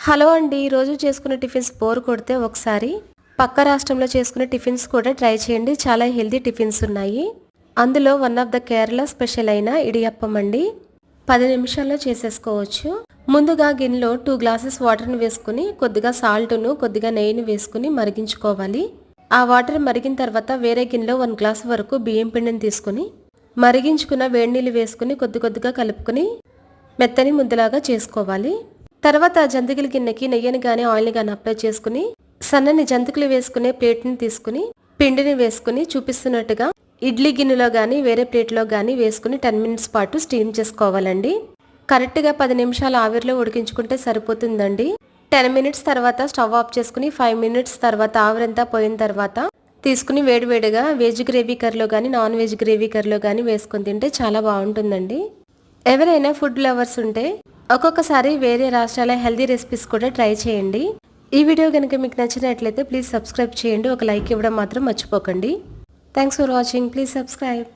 Hello అండి, రోజు చేసుకునే టిఫిన్స్ బోర్ కొడితే ఒకసారి పక్క రాష్ట్రంలో చేసుకునే టిఫిన్స్ కూడా ట్రై చేయండి. చాలా హెల్తీ టిఫిన్స్ ఉన్నాయి. అందులో one of the Kerala special అయిన ఇడియప్పం అండి. 10 నిమిషాల్లో చేసేసుకోవచ్చు. ముందుగా గిన్నెలో 2 గ్లాసెస్ వాటర్ని వేసుకుని కొద్దిగా సాల్ట్ను కొద్దిగా నెయ్యిని వేసుకుని మరిగించుకోవాలి. ఆ వాటర్ మరిగిన తర్వాత వేరే గిన్నెలో 1 గ్లాస్ వరకు బియ్యం పిండిని తీసుకుని మరిగించుకున్న వేడి నీళ్ళు వేసుకుని కొద్దిగా కలుపుకుని మెత్తని ముద్దలాగా చేసుకోవాలి. తర్వాత జంతికల గిన్నెకి నెయ్యిని కానీ ఆయిల్ని కానీ అప్లై చేసుకుని సన్నని జంతికలు వేసుకునే ప్లేట్ని తీసుకుని పిండిని వేసుకుని చూపిస్తున్నట్టుగా ఇడ్లీ గిన్నెలో కానీ వేరే ప్లేట్లో కానీ వేసుకుని 10 మినిట్స్ పాటు స్టీమ్ చేసుకోవాలండి. కరెక్ట్గా 10 నిమిషాలు ఆవిరిలో ఉడికించుకుంటే సరిపోతుందండి. 10 మినిట్స్ తర్వాత స్టవ్ ఆఫ్ చేసుకుని 5 మినిట్స్ తర్వాత ఆవిరంతా పోయిన తర్వాత తీసుకుని వేడివేడిగా వెజ్ గ్రేవీ కర్రీలో కానీ నాన్ వెజ్ గ్రేవీ కర్రీలో కానీ వేసుకొని తింటే చాలా బాగుంటుందండి. ఎవరైనా ఫుడ్ లవర్స్ ఉంటే ఒక్కొక్కసారి వేరే రాష్ట్రాల హెల్దీ రెసిపీస్ కూడా ట్రై చేయండి. ఈ వీడియో కనుక మీకు నచ్చినట్లయితే ప్లీజ్ సబ్స్క్రైబ్ చేయండి. ఒక లైక్ ఇవ్వడం మాత్రం మర్చిపోకండి. Thanks for watching. Please subscribe.